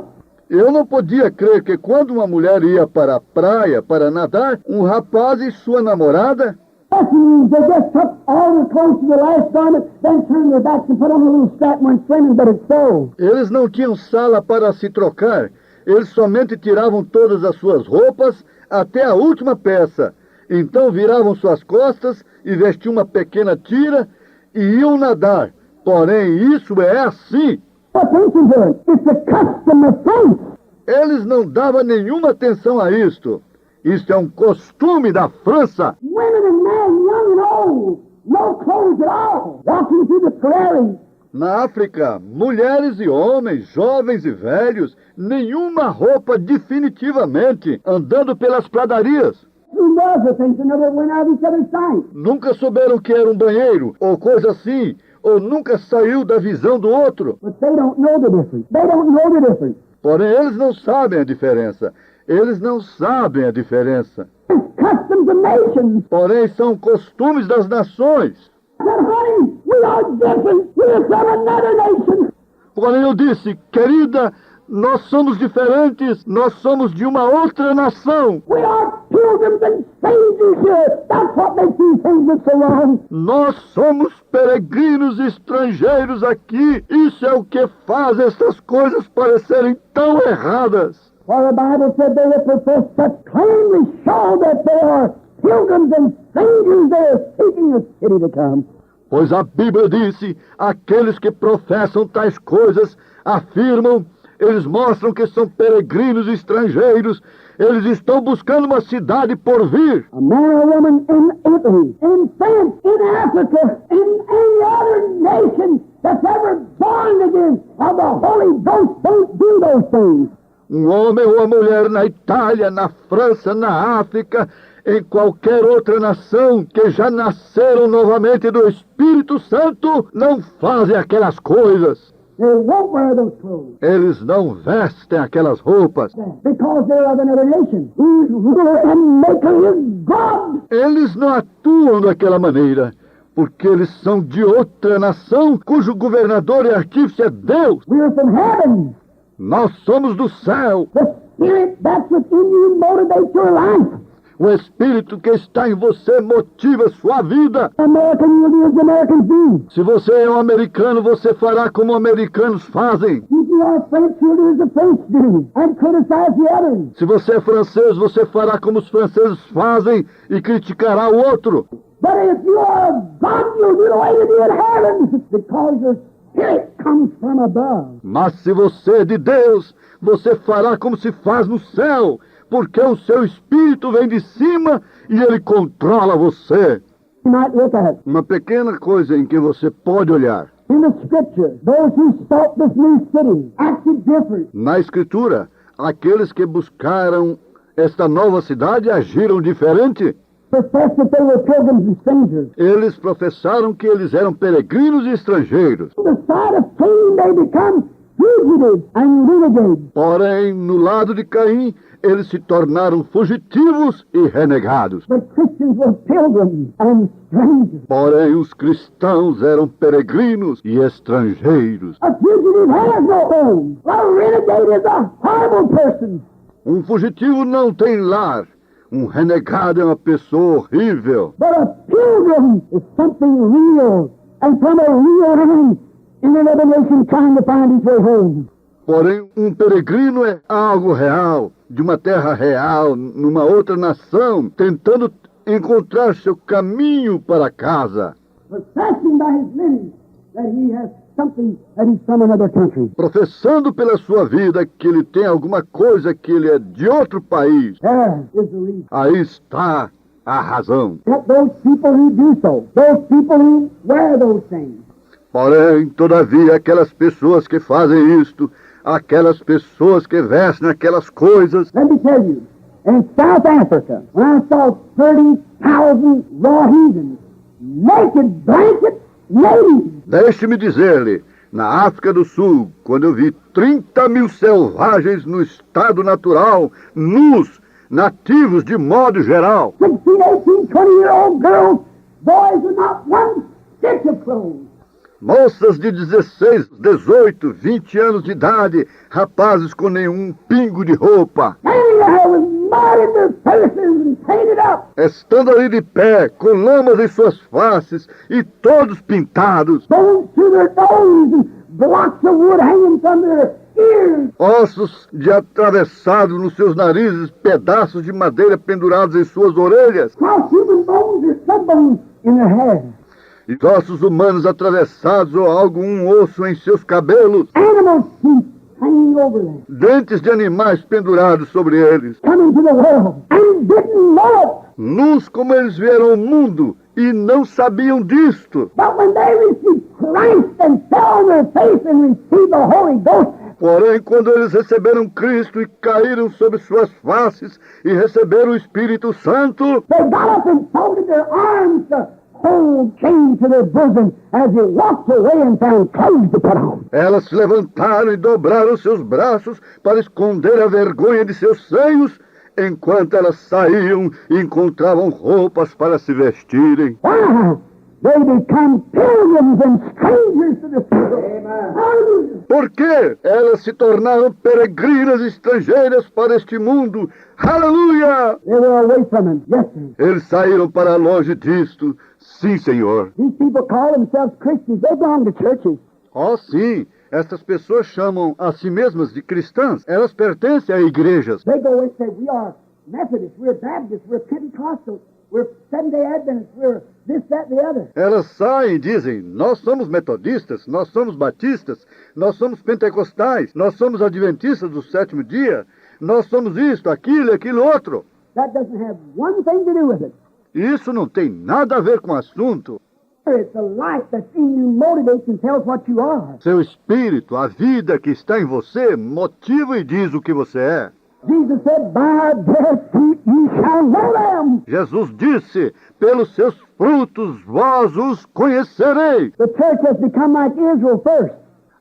Eu não podia crer que quando uma mulher ia para a praia para nadar, um rapaz e sua namorada, They just took all the clothes to the last garment, then turned their backs and put on a little strap and went swimming, but it's so. eles não tinham sala para se trocar. Eles somente tiravam todas as suas roupas até a última peça. Então viravam suas costas e vestiam uma pequena tira e iam nadar. Porém, isso é assim. Attention to it. It's a custom of France. Eles não davam nenhuma atenção a isto. Isto é um costume da França. Women and men, young and old, no clothes at all, walking through the prairie. Na África, mulheres e homens, jovens e velhos, nenhuma roupa definitivamente, andando pelas pradarias. Who knows the things that never went out of each other's sight? Nunca souberam que era um banheiro, ou coisa assim, ou nunca saiu da visão do outro. But they don't know the difference. They don't know the difference. Porém, eles não sabem a diferença. Eles não sabem a diferença. It's customs of nations. Porém, são costumes das nações. I said, honey, we are different. We are from another nation. Porém, eu disse, querida, nós somos diferentes, nós somos de uma outra nação. We are pilgrims and strangers here. That's what makes these things look so wrong. Nós somos peregrinos e estrangeiros aqui. Isso é o que faz essas coisas parecerem tão erradas. For the Bible said they that profess such plainly show that they are pilgrims and strangers there seeking a city to come. Pois a Bíblia disse, aqueles que professam tais coisas afirmam, eles mostram que são peregrinos e estrangeiros, eles estão buscando uma cidade por vir. A man or woman in Italy, in France, in Africa, in any other nation that's ever born again of the Holy Ghost don't do those things. Um homem ou uma mulher na Itália, na França, na África, em qualquer outra nação que já nasceram novamente do Espírito Santo, não fazem aquelas coisas. They won't wear those clothes Eles não vestem aquelas roupas. because they're of another nation whose ruler and maker is God. Eles não atuam daquela maneira, porque eles são de outra nação cujo governador e artífice é Deus. We're from heaven. Nós somos do céu. The Spirit that's within you motivates your life. O Espírito que está em você motiva sua vida. American, you'll do as Americans do. Se você é um americano, você fará como americanos fazem. If you are French, you'll do as the French do and criticize the others. Se você é francês, você fará como os franceses fazem e criticará o outro. But if you are of God, you'll do the way you do in heaven because your Spirit comes from above. Mas se você é de Deus, você fará como se faz no céu, porque o seu Espírito vem de cima e ele controla você. You might look at Uma pequena coisa em que você pode olhar. in the Scripture, those who sought this new city acted different. Na Escritura, aqueles que buscaram esta nova cidade agiram diferente. Professed that they were pilgrims and strangers. Eles professaram que eles eram peregrinos e estrangeiros. On the side of Cain, they become fugitives and renegades. Porém, no lado de Caim, eles se tornaram fugitivos e renegados. But Christians were pilgrims and strangers. Porém, os cristãos eram peregrinos e estrangeiros. A fugitive has no home. A renegade is a horrible person. Um fugitivo não tem lar. Um renegado é uma pessoa horrível. But a pilgrim is something real and from a real land in another nation trying to find its way home. Porém, um peregrino é algo real, de uma terra real, numa outra nação, tentando encontrar seu caminho para casa. Professing by his living that he has something that he's from another country. Professando pela sua vida que ele tem alguma coisa, que ele é de outro país. There is the reason. Aí está a razão. Yet those people who do so, those people who wear those things, Porém, todavia, aquelas pessoas que fazem isto, aquelas pessoas que vestem aquelas coisas, let me tell you, in South Africa, when I saw 30,000 raw heathens naked blankets, native. Deixe-me dizer-lhe, na África do Sul, quando eu vi 30 mil selvagens no estado natural, nus, nativos de modo geral, 16, 18, 20-year-old girls, boys with not one stitch of clothes. moças de 16, 18, 20 anos de idade, rapazes com nenhum pingo de roupa, Standing there with mud in their faces and painted up. estando ali de pé, com lamas em suas faces e todos pintados, Bones to their nose and blocks of wood hanging from their ears. ossos de atravessado nos seus narizes, pedaços de madeira pendurados em suas orelhas, While human bones or some bones in their hair. e ossos humanos atravessados ou algum osso em seus cabelos, Animal teeth hanging over them. dentes de animais pendurados sobre eles, Coming to the world and didn't know it. nus como eles vieram ao mundo e não sabiam disto. But when they received Christ and fell on their face and received the Holy Ghost, Porém, quando eles receberam Cristo e caíram sobre suas faces e receberam o Espírito Santo, they got up and folded their arms to hold chains to their bosom as they walked away and found clothes to put on. elas se levantaram e dobraram seus braços para esconder a vergonha de seus seios, enquanto elas saíam e encontravam roupas para se vestirem. Why? They become pilgrims and strangers to this world. Hallelujah. Por quê? Elas se tornaram peregrinas estrangeiras para este mundo. Aleluia! They were away from him. Yes, sir. Eles saíram para longe disto. Sim, Senhor. These people call themselves Christians. They belong to churches. Oh, sim. Essas pessoas chamam a si mesmas de cristãs. Elas pertencem a igrejas. They go and say, we are Methodists, we're Baptists, we're Pentecostals, we're Seventh-day Adventists, we're this, that, and the other. Elas saem e dizem, nós somos metodistas, nós somos batistas, nós somos pentecostais, nós somos adventistas do sétimo dia, nós somos isto, aquilo e aquilo outro. That doesn't have one thing to do with it. Isso não tem nada a ver com o assunto. It's the life that's in you motivates and tells what you are. Seu espírito, a vida que está em você, motiva e diz o que você é. Jesus said, by their fruit you shall know them. Jesus disse, pelos seus frutos vós os conhecerei. The church has become like Israel first.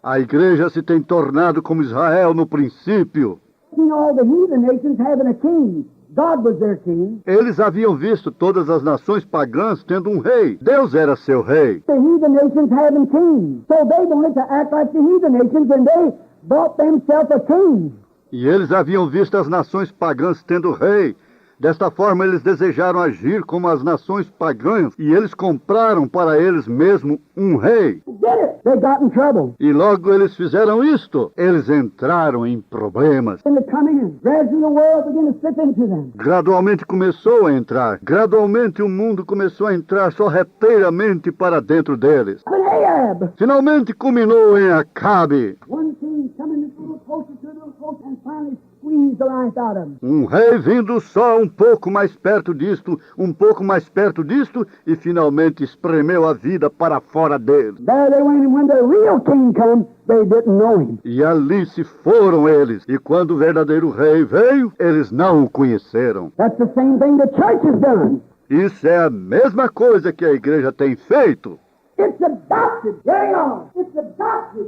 A igreja se tem tornado como Israel no princípio. Seeing all the heathen nations having a king. God was their king. Eles haviam visto todas as nações pagãs tendo um rei. Deus era seu rei. The heathen nations having kings. So they wanted to act like the heathen nations and they bought themselves a king. E eles haviam visto as nações pagãs tendo rei. Desta forma, eles desejaram agir como as nações pagãs e eles compraram para eles mesmos um rei. Did it. They got in trouble. E logo eles fizeram isto. Eles entraram em problemas. In the coming in. Gradually the world began to slip into them. Gradualmente começou a entrar. Gradualmente o mundo começou a entrar sorrateiramente para dentro deles. But Ahab, Finalmente culminou em Acabe. one king coming a little closer to a little closer and finally squeezed the life out of him. Um rei vindo só um pouco mais perto disto, um pouco mais perto disto, e finalmente espremeu a vida para fora dele. There they went, and when the real king come, they didn't know him. E ali se foram eles. E quando o verdadeiro rei veio, eles não o conheceram. That's the same thing the church has done. Isso é a mesma coisa que a igreja tem feito. It's adopted. There you are. It's adopted.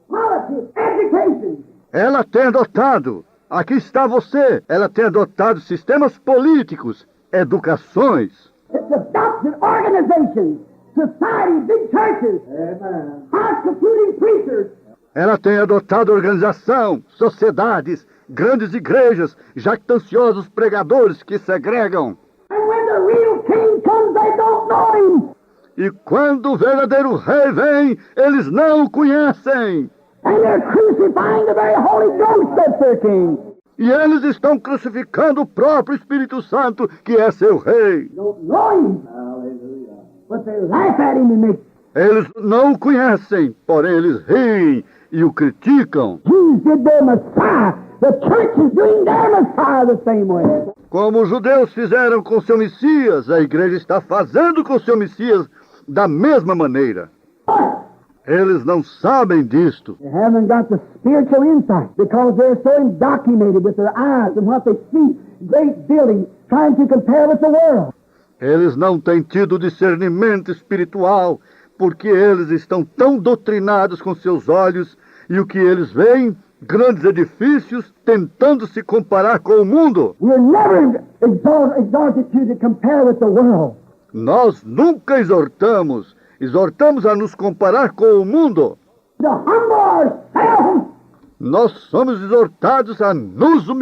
Politics, education. Ela tem adotado. Aqui está você. Ela tem adotado sistemas políticos, educações. It's adopted organizations, society, big churches. Amen. Constituting preachers. Ela tem adotado organização, sociedades, grandes igrejas, jactanciosos pregadores que segregam. And when the real king comes, they don't know him. E quando o verdadeiro rei vem, eles não o conhecem. And they're crucifying the very Holy Ghost that's their king. E eles estão crucificando o próprio Espírito Santo, que é seu rei. Don't know him. Hallelujah. But they laugh at him and make Eles não o conhecem, porém eles riem e o criticam. Jews did their Messiah. The church is doing their Messiah the same way. Como os judeus fizeram com seu Messias, a igreja está fazendo com seu Messias da mesma maneira. But Eles não sabem disto. they haven't got the spiritual insight because they're so indoctrinated with their eyes and what they see, great buildings, trying to compare with the world. Eles não têm tido discernimento espiritual, porque eles estão tão doutrinados com seus olhos, e o que eles veem, grandes edifícios, tentando se comparar com o mundo. We're never exalted to compare with the world. Nós nunca exortamos a nos comparar com o mundo. To humble ourselves. Nós somos exortados a nos humilhar.